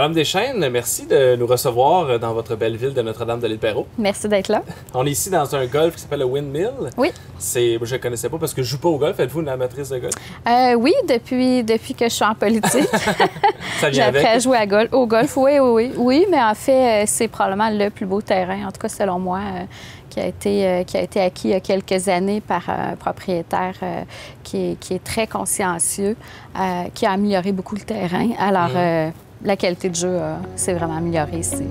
Madame Deschênes, merci de nous recevoir dans votre belle ville de Notre-Dame-de-l'Île-Perrot. Merci d'être là. On est ici dans un golf qui s'appelle le Windmill. Oui. Je ne connaissais pas parce que je joue pas au golf. Êtes-vous une amatrice de golf? Oui, depuis que je suis en politique. Ça vient j'ai appris avec? à jouer au golf. Oui, mais en fait, c'est probablement le plus beau terrain, en tout cas selon moi, qui a été acquis il y a quelques années par un propriétaire qui est très consciencieux, qui a amélioré beaucoup le terrain. Alors, la qualité de jeu s'est vraiment améliorée ici.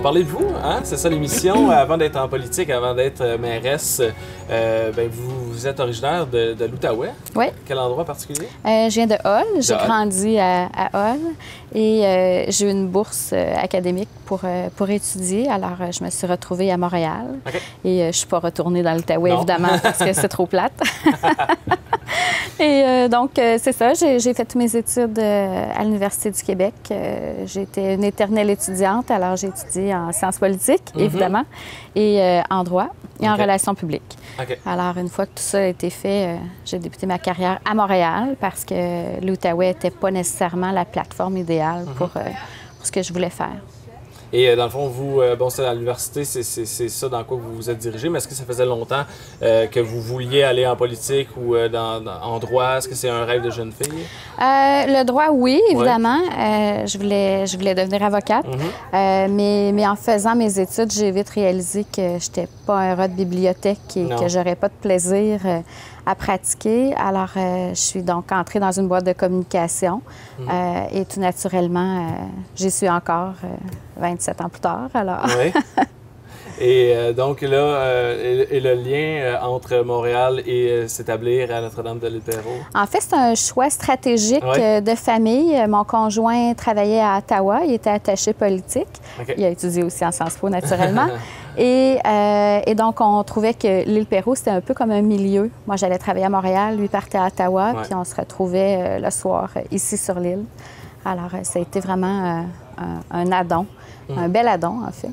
Parlez de vous, hein? C'est ça l'émission. Avant d'être en politique, avant d'être mairesse, vous êtes originaire de l'Outaouais. Oui. Quel endroit particulier? Je viens de Hull. J'ai grandi à Hull et j'ai eu une bourse académique pour étudier. Alors, je me suis retrouvée à Montréal. Okay. Et je ne suis pas retournée dans l'Outaouais, évidemment, parce que c'est trop plate. Et donc, c'est ça. J'ai fait toutes mes études à l'Université du Québec. J'étais une éternelle étudiante, alors j'ai étudié en sciences politiques, évidemment, et en droit et en relations publiques. Okay. Alors, une fois que tout ça a été fait, j'ai débuté ma carrière à Montréal parce que l'Outaouais n'était pas nécessairement la plateforme idéale pour ce que je voulais faire. Et dans le fond, vous, c'est à l'université, c'est ça dans quoi vous vous êtes dirigé, mais est-ce que ça faisait longtemps que vous vouliez aller en politique ou en droit? Est-ce que c'est un rêve de jeune fille? Le droit, oui, évidemment. Ouais. Je voulais devenir avocate, mais en faisant mes études, j'ai vite réalisé que je n'étais pas un rat de bibliothèque et que j'aurais pas de plaisir à pratiquer. Alors, je suis donc entrée dans une boîte de communication et tout naturellement, j'y suis encore 27 ans plus tard. Alors. Oui. Et donc là, et le lien entre Montréal et s'établir à Notre-Dame-de-l'Île-Perrot? En fait, c'est un choix stratégique de famille. Mon conjoint travaillait à Ottawa, il était attaché politique. Okay. Il a étudié aussi en Sciences Po, naturellement. Et donc, on trouvait que l'Île-Perrot, c'était un peu comme un milieu. Moi, j'allais travailler à Montréal, lui partait à Ottawa, puis on se retrouvait le soir ici sur l'île. Alors, ça a été vraiment un addon, un bel addon, en fait.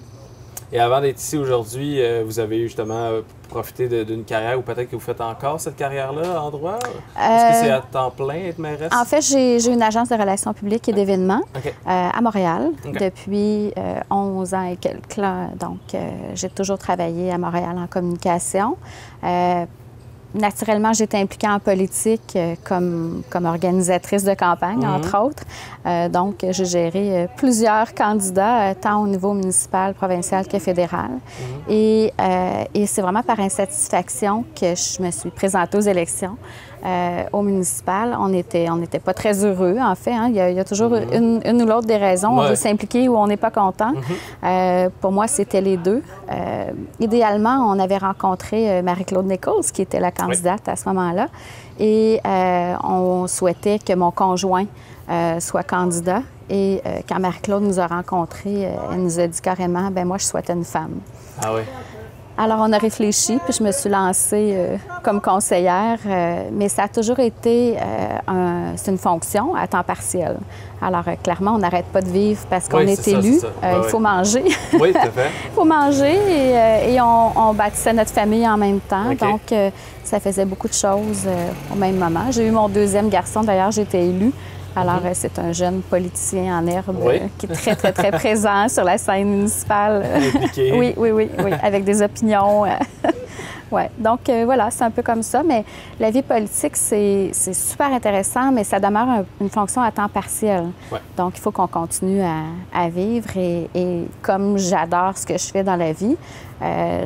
Et avant d'être ici aujourd'hui, vous avez justement profité d'une carrière ou peut-être que vous faites encore cette carrière-là en droit? Est-ce que c'est à temps plein être mairesse? En fait, j'ai une agence de relations publiques et d'événements à Montréal depuis 11 ans et quelques. Donc, j'ai toujours travaillé à Montréal en communication. Naturellement, j'étais impliquée en politique comme organisatrice de campagne, entre autres. Donc, j'ai géré plusieurs candidats, tant au niveau municipal, provincial que fédéral. Et c'est vraiment par insatisfaction que je me suis présentée aux élections. Au municipal, on n'était pas très heureux, en fait. Hein. Il y a toujours une ou l'autre des raisons. On veut s'impliquer ou on n'est pas content. Pour moi, c'était les deux. Idéalement, on avait rencontré Marie-Claude Nichols, qui était la candidate à ce moment-là. Et on souhaitait que mon conjoint soit candidat. Et quand Marie-Claude nous a rencontrés, elle nous a dit carrément, « Bien, moi, je souhaitais une femme. » Ah oui. Alors, on a réfléchi, puis je me suis lancée comme conseillère, mais ça a toujours été c'est une fonction à temps partiel. Alors, clairement, on n'arrête pas de vivre parce qu'on est élu. Il faut manger. Oui, tout à fait. Il faut manger et on bâtissait notre famille en même temps. Donc, ça faisait beaucoup de choses au même moment. J'ai eu mon deuxième garçon, d'ailleurs, j'ai été élue. Alors, c'est un jeune politicien en herbe qui est très, très, très présent sur la scène municipale. Impliqué. Oui, avec des opinions. Ouais. Donc, voilà, c'est un peu comme ça. Mais la vie politique, c'est super intéressant, mais ça demeure une fonction à temps partiel. Ouais. Donc, il faut qu'on continue à vivre. Et comme j'adore ce que je fais dans la vie,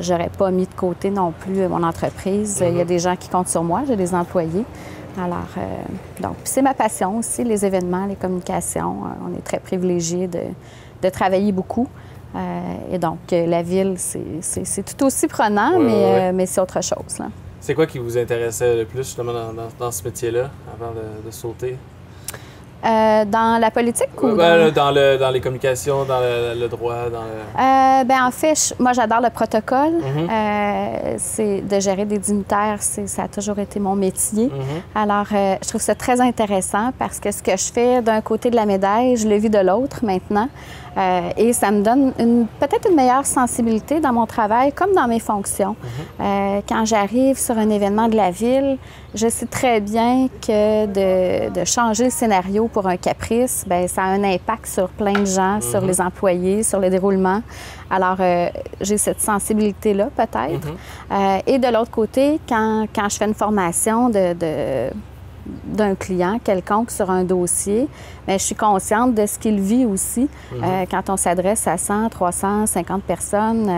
j'aurais pas mis de côté non plus mon entreprise. Il y a des gens qui comptent sur moi, j'ai des employés. Alors, donc, c'est ma passion aussi, les événements, les communications. On est très privilégiés de travailler beaucoup. Et donc, la ville, c'est tout aussi prenant, mais c'est autre chose, là. C'est quoi qui vous intéressait le plus justement dans ce métier-là, avant de sauter? Dans la politique ou dans les communications, dans le droit, dans le... en fait, moi, j'adore le protocole. C'est de gérer des dignitaires, ça a toujours été mon métier. Alors, je trouve ça très intéressant parce que ce que je fais d'un côté de la médaille, je le vis de l'autre maintenant. Et ça me donne peut-être une meilleure sensibilité dans mon travail, comme dans mes fonctions. Quand j'arrive sur un événement de la ville, je sais très bien que de changer le scénario pour un caprice, bien, ça a un impact sur plein de gens, sur les employés, sur le déroulement. Alors, j'ai cette sensibilité-là, peut-être. Et de l'autre côté, quand je fais une formation d'un client quelconque sur un dossier, bien, je suis consciente de ce qu'il vit aussi. Quand on s'adresse à 100, 300, 50 personnes,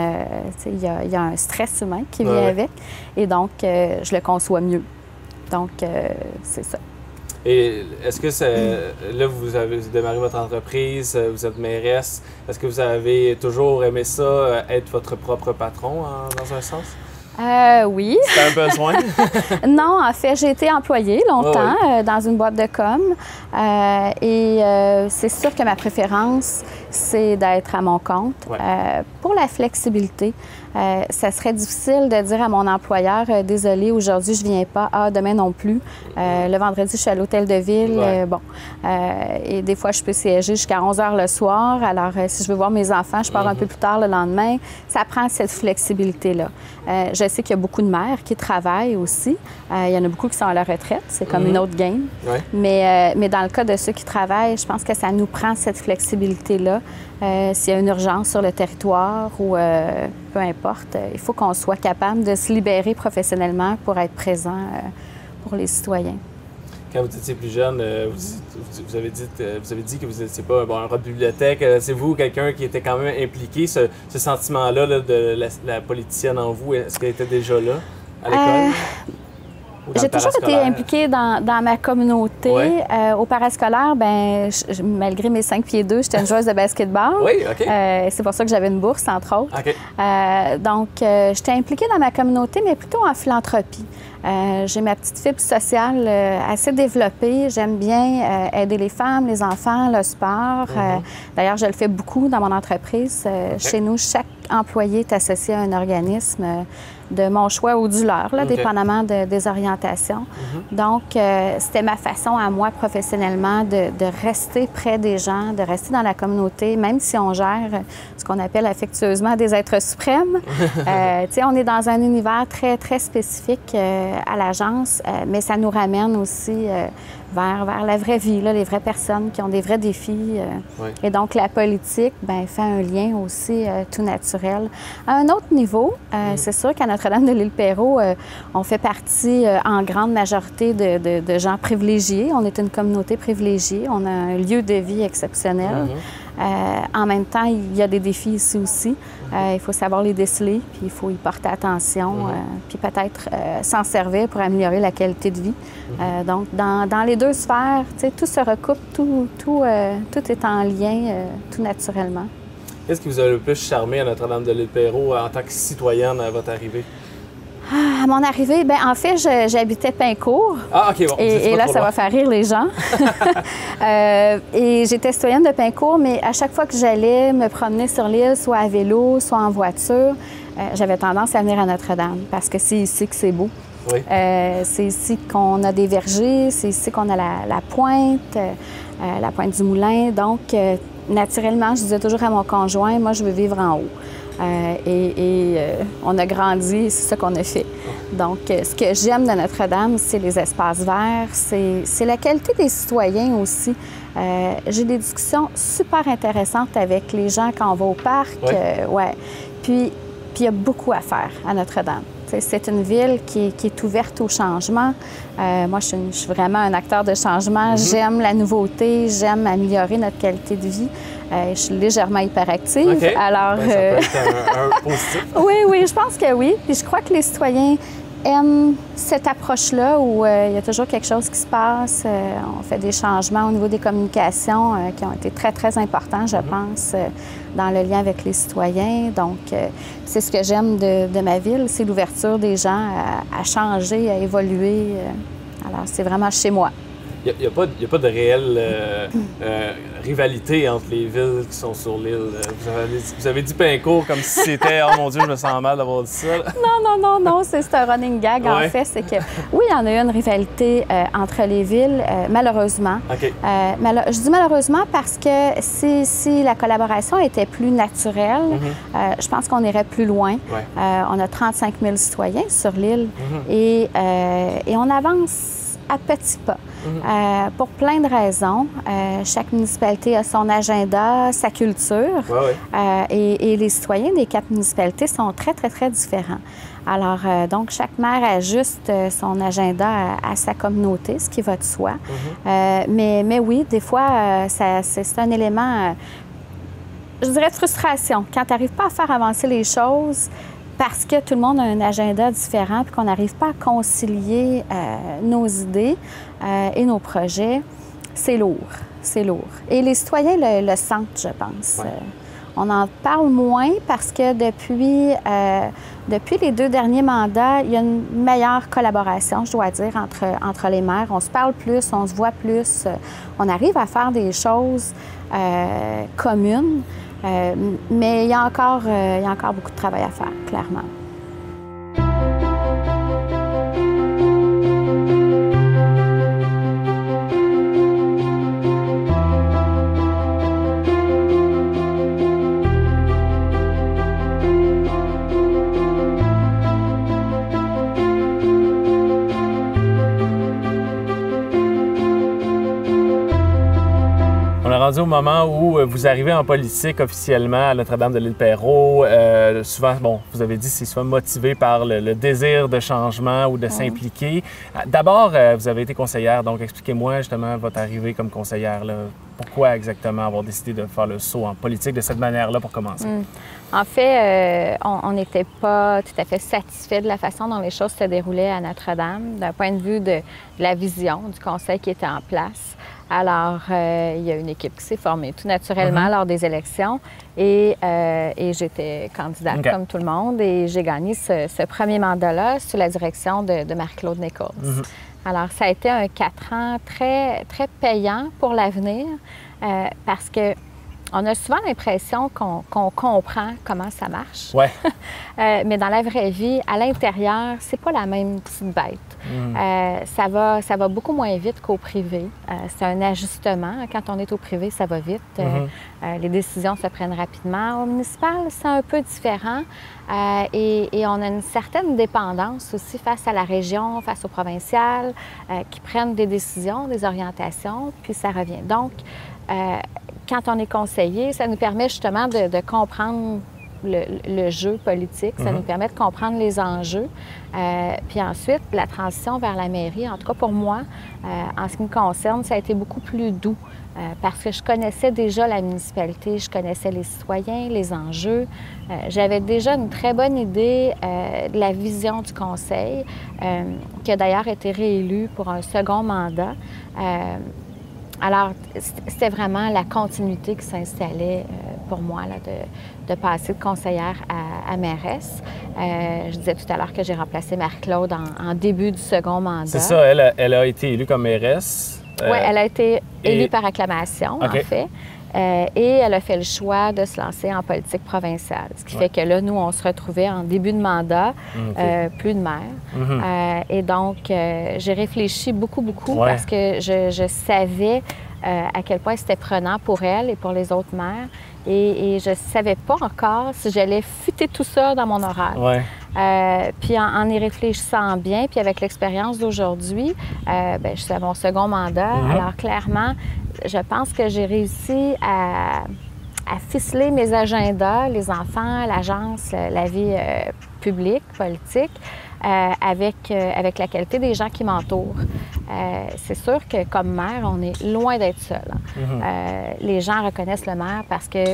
il y a un stress humain qui vient avec. Et donc, je le conçois mieux. Donc, c'est ça. Et est-ce que là, vous avez démarré votre entreprise, vous êtes mairesse. Est-ce que vous avez toujours aimé ça, être votre propre patron, dans un sens? Oui. C'était un besoin? Non, en fait, j'ai été employée longtemps dans une boîte de com. C'est sûr que ma préférence, c'est d'être à mon compte. Pour la flexibilité, ça serait difficile de dire à mon employeur « Désolé, aujourd'hui, je viens pas. Ah, demain non plus. Le vendredi, je suis à l'hôtel de ville. » Et des fois, je peux siéger jusqu'à 11 h le soir. Alors, si je veux voir mes enfants, je pars un peu plus tard le lendemain. Ça prend cette flexibilité-là. Je sais qu'il y a beaucoup de mères qui travaillent aussi. Il y en a beaucoup qui sont à la retraite. C'est comme une autre game. Mais dans le cas de ceux qui travaillent, je pense que ça nous prend cette flexibilité-là. S'il y a une urgence sur le territoire ou peu importe, il faut qu'on soit capable de se libérer professionnellement pour être présent pour les citoyens. Quand vous étiez plus jeune, vous avez dit que vous n'étiez pas un rat de bibliothèque. C'est vous, quelqu'un qui était quand même impliqué, ce sentiment-là de la politicienne en vous, est-ce qu'elle était déjà là à l'école? J'ai toujours été impliquée dans ma communauté. Au parascolaire, bien, malgré mes 5 pieds 2, j'étais une joueuse de basketball. Oui, OK. C'est pour ça que j'avais une bourse, entre autres. Donc, j'étais impliquée dans ma communauté, mais plutôt en philanthropie. J'ai ma petite fibre sociale assez développée. J'aime bien aider les femmes, les enfants, le sport. D'ailleurs, je le fais beaucoup dans mon entreprise. Chez nous, chaque employé est associé à un organisme de mon choix ou du leur, là, dépendamment des orientations. Donc, c'était ma façon à moi, professionnellement, de rester près des gens, de rester dans la communauté, même si on gère ce qu'on appelle affectueusement des êtres suprêmes. On est dans un univers très, très spécifique à l'agence, mais ça nous ramène aussi vers la vraie vie, là, les vraies personnes qui ont des vrais défis. Et donc, la politique, bien, fait un lien aussi tout naturel. À un autre niveau, c'est sûr qu'à Notre-Dame-de-l'Île-Perrot, on fait partie en grande majorité de gens privilégiés. On est une communauté privilégiée. On a un lieu de vie exceptionnel. En même temps, il y a des défis ici aussi. Il faut savoir les déceler, puis il faut y porter attention, puis peut-être s'en servir pour améliorer la qualité de vie. Donc, dans les deux sphères, tout se recoupe, tout est en lien tout naturellement. Qu'est-ce qui vous a le plus charmé à Notre-Dame-de-l'Île-Perrot en tant que citoyenne à votre arrivée? À mon arrivée, bien, en fait, j'habitais Pincourt. Ah, OK, bon. Et là, ça va faire rire les gens. Et j'étais citoyenne de Pincourt, mais à chaque fois que j'allais me promener sur l'île, soit à vélo, soit en voiture, j'avais tendance à venir à Notre-Dame parce que c'est ici que c'est beau. C'est ici qu'on a des vergers, c'est ici qu'on a la pointe du moulin. Donc, naturellement, je disais toujours à mon conjoint, moi, je veux vivre en haut. On a grandi, c'est ça qu'on a fait. Donc, ce que j'aime de Notre-Dame, c'est les espaces verts, c'est la qualité des citoyens aussi. J'ai des discussions super intéressantes avec les gens quand on va au parc. Puis, il y a beaucoup à faire à Notre-Dame. C'est une ville qui est ouverte au changement. Moi, je suis vraiment un acteur de changement. J'aime la nouveauté, j'aime améliorer notre qualité de vie. Je suis légèrement hyperactive. Alors, ça peut être un positif. Oui, je pense que oui. Puis je crois que les citoyens aime cette approche-là où il y a toujours quelque chose qui se passe. On fait des changements au niveau des communications qui ont été très, très importants, je pense, dans le lien avec les citoyens. Donc, c'est ce que j'aime de ma ville, c'est l'ouverture des gens à changer, à évoluer. Alors, c'est vraiment chez moi. Il n'y a pas de réelle rivalité entre les villes qui sont sur l'île. Vous avez dit Pincourt comme si c'était « Oh mon Dieu, je me sens mal d'avoir dit ça ». Non, c'est un running gag, en fait. C'est que, oui, il y en a eu une rivalité entre les villes, malheureusement. Okay. Je dis malheureusement parce que si la collaboration était plus naturelle, je pense qu'on irait plus loin. Ouais. On a 35 000 citoyens sur l'île et on avance à petits pas. Pour plein de raisons. Chaque municipalité a son agenda, sa culture. Et les citoyens des 4 municipalités sont très, très, très différents. Alors, donc, chaque maire ajuste son agenda à sa communauté, ce qui va de soi. Mais oui, des fois, c'est un élément, je dirais, de frustration. Quand tu n'arrives pas à faire avancer les choses, parce que tout le monde a un agenda différent et qu'on n'arrive pas à concilier nos idées et nos projets, c'est lourd. C'est lourd. Et les citoyens le sentent, je pense. Ouais. On en parle moins parce que depuis les 2 derniers mandats, il y a une meilleure collaboration, je dois dire, entre les maires. On se parle plus, on se voit plus. On arrive à faire des choses communes. Mais il y a encore beaucoup de travail à faire, clairement. Rendu au moment où vous arrivez en politique officiellement à Notre-Dame de l'Île-Perrot, souvent, bon, vous avez dit, c'est souvent motivé par le désir de changement ou de s'impliquer. D'abord, vous avez été conseillère, donc expliquez-moi justement votre arrivée comme conseillère. Là. Pourquoi exactement avoir décidé de faire le saut en politique de cette manière-là pour commencer? En fait, on n'était pas tout à fait satisfait de la façon dont les choses se déroulaient à Notre-Dame, d'un point de vue de la vision du conseil qui était en place. Alors, il y a une équipe qui s'est formée tout naturellement lors des élections et j'étais candidate comme tout le monde et j'ai gagné ce premier mandat-là sous la direction de Marie-Claude Nichols. Alors, ça a été un 4 ans très, très payant pour l'avenir parce que on a souvent l'impression qu'on comprend comment ça marche. Ouais. Mais dans la vraie vie, à l'intérieur, c'est pas la même petite bête. Ça va beaucoup moins vite qu'au privé. C'est un ajustement. Quand on est au privé, ça va vite. Les décisions se prennent rapidement. Au municipal, c'est un peu différent. Et on a une certaine dépendance aussi face à la région, face au provincial, qui prennent des décisions, des orientations, puis ça revient. Donc, quand on est conseiller, ça nous permet justement de comprendre le jeu politique, ça nous permet de comprendre les enjeux. Puis ensuite, la transition vers la mairie, en tout cas pour moi, en ce qui me concerne, ça a été beaucoup plus doux parce que je connaissais déjà la municipalité, je connaissais les citoyens, les enjeux. J'avais déjà une très bonne idée de la vision du conseil, qui a d'ailleurs été réélu pour un second mandat. Alors, c'était vraiment la continuité qui s'installait pour moi là, de passer de conseillère à mairesse. Je disais tout à l'heure que j'ai remplacé Marie-Claude en début du second mandat. C'est ça, elle a été élue comme mairesse. Oui, elle a été élue par acclamation, en fait. Et elle a fait le choix de se lancer en politique provinciale. Ce qui fait que là, nous, on se retrouvait en début de mandat, plus de maire. Et donc, j'ai réfléchi beaucoup parce que je savais à quel point c'était prenant pour elle et pour les autres maires. Et je ne savais pas encore si j'allais fuiter tout ça dans mon horaire. Puis en y réfléchissant bien, puis avec l'expérience d'aujourd'hui, je suis à mon second mandat. Alors clairement, je pense que j'ai réussi à ficeler mes agendas, les enfants, l'agence, la vie publique, politique, avec la qualité des gens qui m'entourent. c'est sûr que comme maire, on est loin d'être seul. Les gens reconnaissent le maire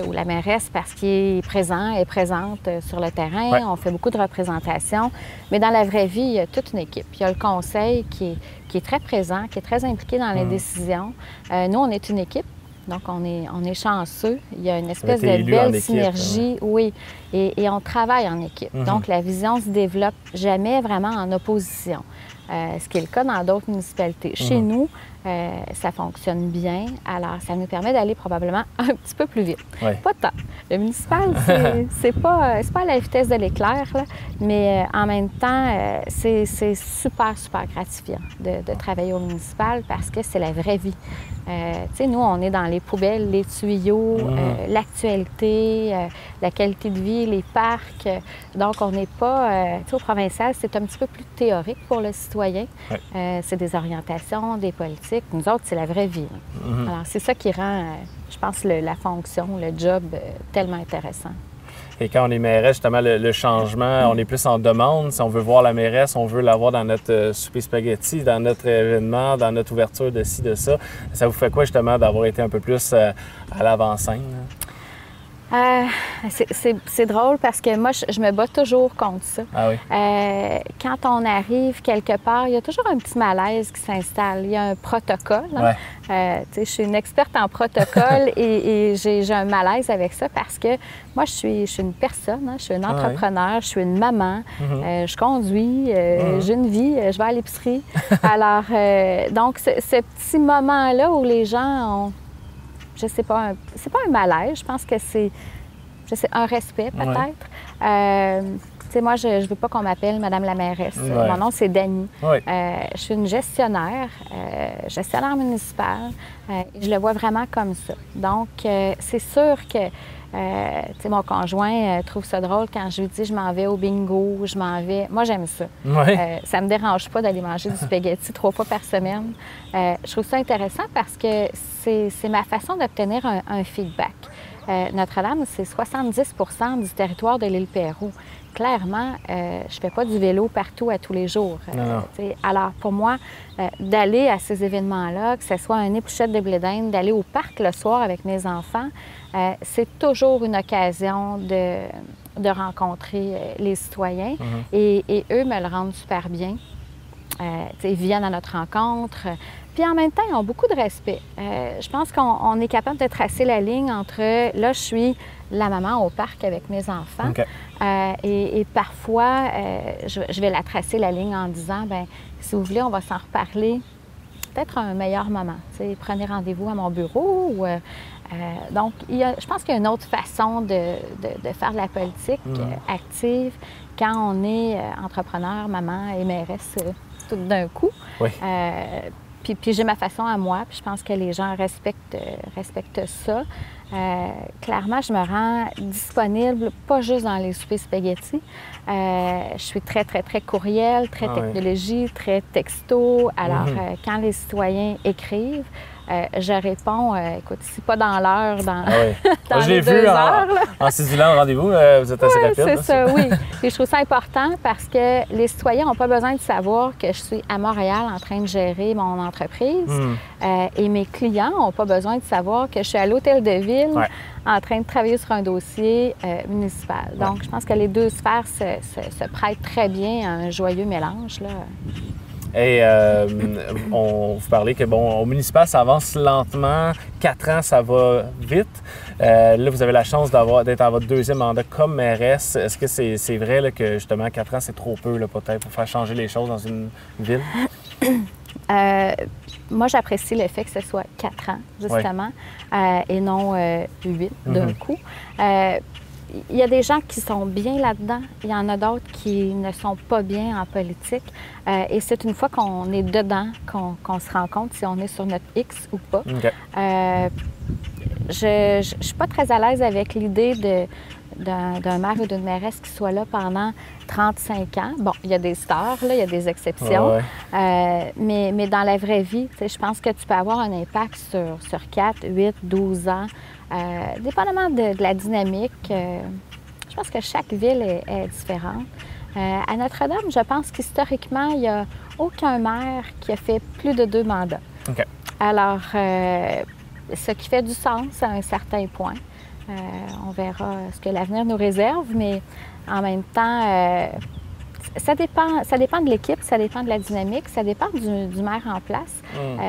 ou la mairesse parce qu'il est présent et présente sur le terrain. Ouais. On fait beaucoup de représentations. Mais dans la vraie vie, il y a toute une équipe. Il y a le conseil qui est très présent, qui est très impliqué dans les décisions. Nous, on est une équipe. Donc, on est chanceux. Il y a une espèce de belle synergie. Oui, et on travaille en équipe. Donc, la vision se développe jamais vraiment en opposition. Ce qui est le cas dans d'autres municipalités. Chez nous, ça fonctionne bien. Alors, ça nous permet d'aller probablement un petit peu plus vite. Ouais. Pas tant. Le municipal, c'est pas à la vitesse de l'éclair, là, mais en même temps, c'est super, super gratifiant de travailler au municipal parce que c'est la vraie vie. Tu sais, nous, on est dans les poubelles, les tuyaux, l'actualité, la qualité de vie, les parcs. Donc, on n'est pas... tu sais, au provincial, c'est un petit peu plus théorique pour le citoyen. Ouais. C'est des orientations, des politiques. Nous autres, c'est la vraie vie. Alors, c'est ça qui rend, je pense, la fonction, le job tellement intéressant. Et quand on est mairesse, justement, le changement, on est plus en demande. Si on veut voir la mairesse, on veut l'avoir dans notre souper spaghetti, dans notre événement, dans notre ouverture de ci, de ça. Ça vous fait quoi, justement, d'avoir été un peu plus à l'avant-scène? C'est drôle parce que moi, je me bats toujours contre ça. Ah oui? Quand on arrive quelque part, il y a toujours un petit malaise qui s'installe. Il y a un protocole. Hein? Ouais. Je suis une experte en protocole et j'ai un malaise avec ça parce que moi, je suis une personne, hein? Je suis une entrepreneur, je suis une maman, je conduis, j'ai une vie, je vais à l'épicerie. Alors, donc, ce petit moment-là où les gens ont... Je sais pas, c'est pas un malaise, je pense que c'est un respect peut-être. Tu sais, moi, je ne veux pas qu'on m'appelle Madame la mairesse. Ouais. Mon nom, c'est Dany. Ouais. Je suis une gestionnaire municipale. Je le vois vraiment comme ça. Donc, c'est sûr que tu sais, mon conjoint trouve ça drôle quand je lui dis je m'en vais au bingo, je m'en vais. Moi, j'aime ça. Ouais. Ça me dérange pas d'aller manger du spaghetti 3 fois par semaine. Je trouve ça intéressant parce que c'est ma façon d'obtenir un feedback. Notre-Dame, c'est 70 du territoire de l'île Perrot. Clairement, je fais pas du vélo partout à tous les jours. Alors, pour moi, d'aller à ces événements-là, que ce soit un épluchette de blé d'Inde, d'aller au parc le soir avec mes enfants, c'est toujours une occasion de rencontrer les citoyens. Et eux me le rendent super bien. Ils viennent à notre rencontre. Puis en même temps, ils ont beaucoup de respect. Je pense qu'on est capable de tracer la ligne entre là, je suis la maman au parc avec mes enfants. Okay. Et parfois, je vais la tracer la ligne en disant, bien, si vous voulez, on va s'en reparler peut-être un meilleur moment. Prenez rendez-vous à mon bureau. Donc, je pense qu'il y a une autre façon de faire de la politique active quand on est entrepreneur, maman et mairesse tout d'un coup. Oui. Puis j'ai ma façon à moi, puis je pense que les gens respectent ça. Clairement, je me rends disponible, pas juste dans les soupers spaghetti. Je suis très, très, très courriel, très technologie, très texto. Alors, quand les citoyens écrivent, je réponds, écoute, si pas dans l'heure, dans je l'ai vu en ciselant le rendez-vous, vous êtes assez rapide. C'est ça, oui. Et je trouve ça important parce que les citoyens n'ont pas besoin de savoir que je suis à Montréal en train de gérer mon entreprise. Et mes clients n'ont pas besoin de savoir que je suis à l'hôtel de ville en train de travailler sur un dossier municipal. Donc, je pense que les deux sphères se prêtent très bien à un joyeux mélange, là. Et on vous parlait que, bon, au municipal, ça avance lentement. 4 ans, ça va vite. Là, vous avez la chance d'être en votre 2e mandat comme mairesse. Est-ce que c'est vrai là, que, justement, 4 ans, c'est trop peu, là, peut-être, pour faire changer les choses dans une ville? Moi, j'apprécie le fait que ce soit 4 ans, justement, et non 8 d'un coup. Il y a des gens qui sont bien là-dedans. Il y en a d'autres qui ne sont pas bien en politique. Et c'est une fois qu'on est dedans qu'on se rend compte si on est sur notre X ou pas. Okay. Je ne suis pas très à l'aise avec l'idée d'un maire ou d'une mairesse qui soit là pendant 35 ans. Bon, il y a des stars, là, il y a des exceptions. Mais dans la vraie vie, je pense que tu peux avoir un impact sur 4, 8, 12 ans. Dépendamment de la dynamique, je pense que chaque ville est différente. À Notre-Dame, je pense qu'historiquement, il y a aucun maire qui a fait plus de 2 mandats. OK. Alors, ce qui fait du sens à un certain point. On verra ce que l'avenir nous réserve, mais en même temps, ça dépend de l'équipe, ça dépend de la dynamique, ça dépend du maire en place.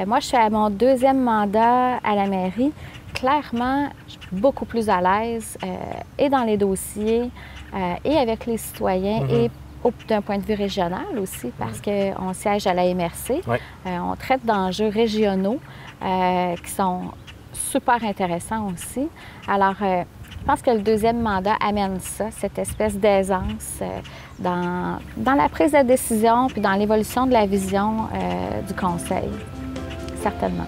Moi, je suis à mon 2e mandat à la mairie. Clairement, je suis beaucoup plus à l'aise et dans les dossiers et avec les citoyens et d'un point de vue régional aussi, parce qu'on siège à la MRC. Ouais. On traite d'enjeux régionaux qui sont super intéressants aussi. Alors, je pense que le 2e mandat amène ça, cette espèce d'aisance dans la prise de décision puis dans l'évolution de la vision du conseil, certainement.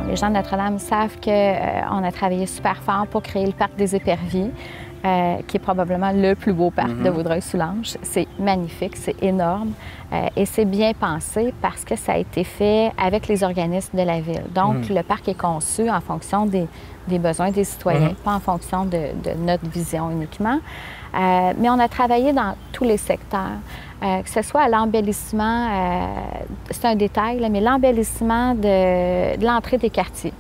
Les gens de Notre-Dame savent qu'on a travaillé super fort pour créer le parc des Éperviers, qui est probablement le plus beau parc de Vaudreuil-Soulanges. C'est magnifique, c'est énorme et c'est bien pensé parce que ça a été fait avec les organismes de la ville. Donc, le parc est conçu en fonction des besoins des citoyens, pas en fonction de notre vision uniquement. Mais on a travaillé dans tous les secteurs. Que ce soit à l'embellissement, c'est un détail, là, mais l'embellissement de l'entrée des quartiers.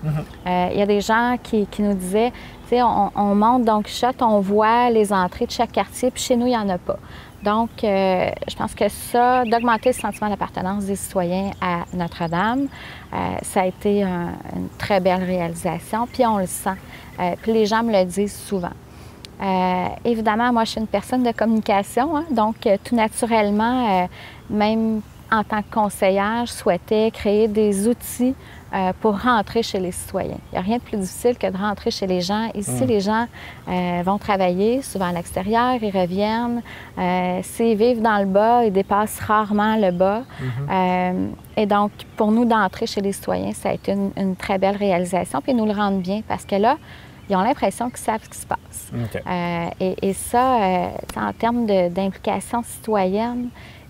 Il y a des gens qui nous disaient, tu sais, on monte Don Quichotte, on voit les entrées de chaque quartier, puis chez nous, il n'y en a pas. Donc, je pense que ça, d'augmenter le sentiment d'appartenance des citoyens à Notre-Dame, ça a été une très belle réalisation, puis on le sent. Puis les gens me le disent souvent. Évidemment, moi, je suis une personne de communication, hein, donc tout naturellement, même en tant que conseillère, je souhaitais créer des outils pour rentrer chez les citoyens. Il n'y a rien de plus difficile que de rentrer chez les gens. Ici, les gens vont travailler, souvent à l'extérieur, ils reviennent. S'ils vivent dans le bas, ils dépassent rarement le bas. Et donc, pour nous, d'entrer chez les citoyens, ça a été une très belle réalisation, puis ils nous le rendent bien, parce que là, ils ont l'impression qu'ils savent ce qui se passe. Okay. Et ça, en termes d'implication citoyenne,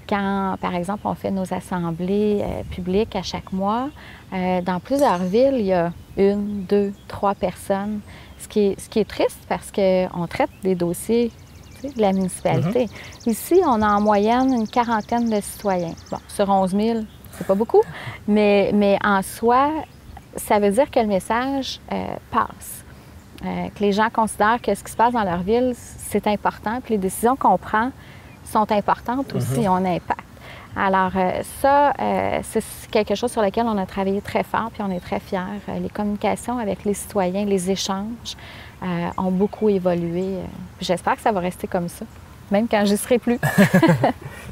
quand, par exemple, on fait nos assemblées publiques à chaque mois, dans plusieurs villes, il y a 1, 2, 3 personnes, ce qui est triste parce qu'on traite des dossiers de la municipalité. Ici, on a en moyenne une 40aine de citoyens. Bon, sur 11 000, c'est pas beaucoup, mais en soi, ça veut dire que le message passe. Que les gens considèrent que ce qui se passe dans leur ville, c'est important, puis les décisions qu'on prend sont importantes aussi, ont un impact. Alors ça, c'est quelque chose sur lequel on a travaillé très fort, puis on est très fiers. Les communications avec les citoyens, les échanges ont beaucoup évolué. J'espère que ça va rester comme ça, même quand j'y serai plus.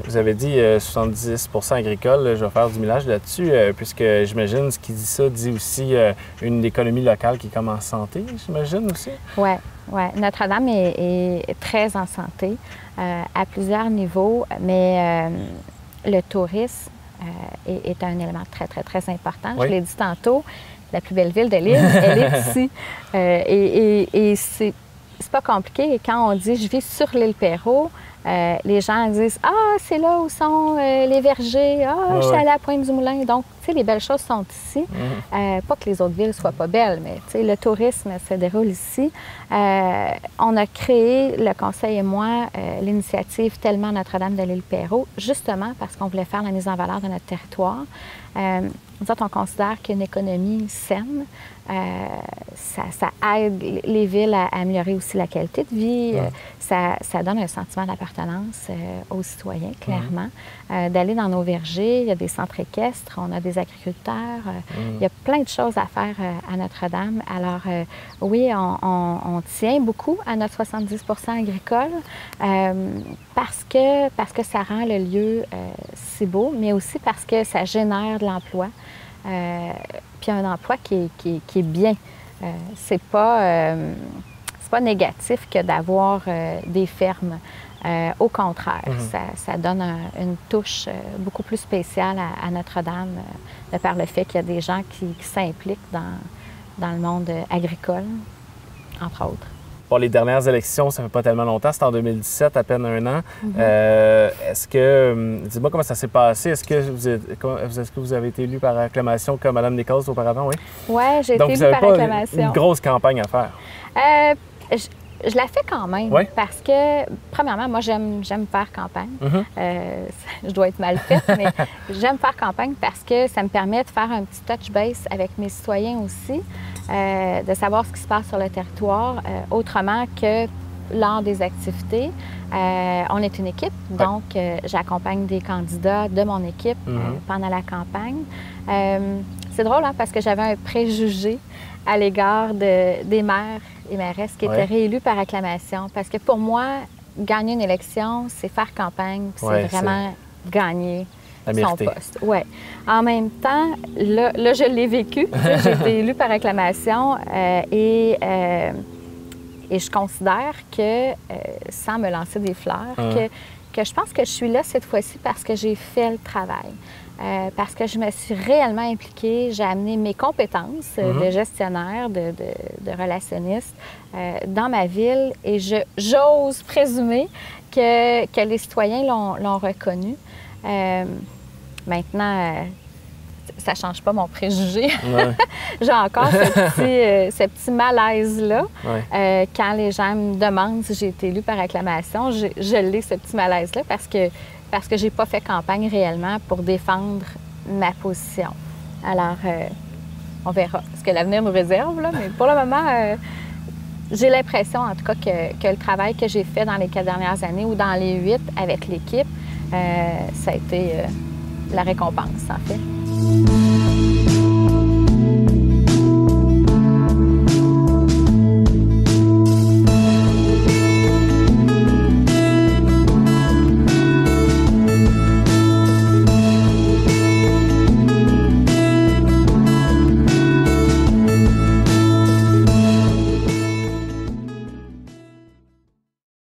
Vous avez dit 70 % agricole, je vais faire du millage là-dessus, puisque j'imagine ce qui dit ça dit aussi une économie locale qui est comme en santé, j'imagine aussi? Oui. Ouais. Notre-Dame est très en santé à plusieurs niveaux, mais le tourisme est un élément très, très, très important. Oui. Je l'ai dit tantôt, la plus belle ville de l'île, elle est ici. Et c'est pas compliqué. Et quand on dit « je vis sur l'île Perrot », les gens disent « ah, c'est là où sont les vergers, ah, je suis allée à Pointe-du-Moulin ». Donc, tu sais, les belles choses sont ici. Pas que les autres villes soient pas belles, mais tu sais, le tourisme se déroule ici. On a créé, le conseil et moi, l'initiative Tellement Notre-Dame de l'île Perrot, justement parce qu'on voulait faire la mise en valeur de notre territoire. Nous autres, on considère qu'une économie saine, ça aide les villes à améliorer aussi la qualité de vie. Ça donne un sentiment d'appartenance aux citoyens, clairement. D'aller dans nos vergers, il y a des centres équestres, on a des agriculteurs. Il y a plein de choses à faire à Notre-Dame. Alors, oui, on tient beaucoup à notre 70 % agricole parce que ça rend le lieu si beau, mais aussi parce que ça génère de l'emploi. Puis un emploi qui est bien. C'est pas pas négatif que d'avoir des fermes. Au contraire, ça donne une touche beaucoup plus spéciale à Notre-Dame, de par le fait qu'il y a des gens qui s'impliquent dans le monde agricole, entre autres. Pour les dernières élections, ça fait pas tellement longtemps, c'était en 2017, à peine un an. Est-ce que, dis-moi comment ça s'est passé, est-ce que vous avez été élu par acclamation comme Mme Nichols auparavant, oui? Oui, j'ai été élue par acclamation. Une grosse campagne à faire? Je la fais quand même, parce que, premièrement, moi, j'aime faire campagne. Je dois être mal faite, mais j'aime faire campagne parce que ça me permet de faire un petit touch base avec mes citoyens aussi, de savoir ce qui se passe sur le territoire, autrement que lors des activités. On est une équipe, donc j'accompagne des candidats de mon équipe pendant la campagne. C'est drôle, parce que j'avais un préjugé à l'égard des maires et mairesses qui étaient réélus par acclamation. Parce que pour moi, gagner une élection, c'est faire campagne, c'est vraiment gagner son poste. Ouais. En même temps, là je l'ai vécu. J'ai été élue par acclamation et je considère que, sans me lancer des fleurs, que je pense que je suis là cette fois-ci parce que j'ai fait le travail. Parce que je me suis réellement impliquée, j'ai amené mes compétences de gestionnaire, de relationniste dans ma ville et j'ose présumer que les citoyens l'ont reconnu. Maintenant, ça ne change pas mon préjugé. J'ai encore ce petit malaise-là. Quand les gens me demandent si j'ai été élue par acclamation, je l'ai, ce petit malaise-là, parce que je n'ai pas fait campagne réellement pour défendre ma position. Alors, on verra ce que l'avenir nous réserve, là, mais pour le moment, j'ai l'impression, en tout cas, que le travail que j'ai fait dans les 4 dernières années ou dans les 8 avec l'équipe, ça a été la récompense, en fait.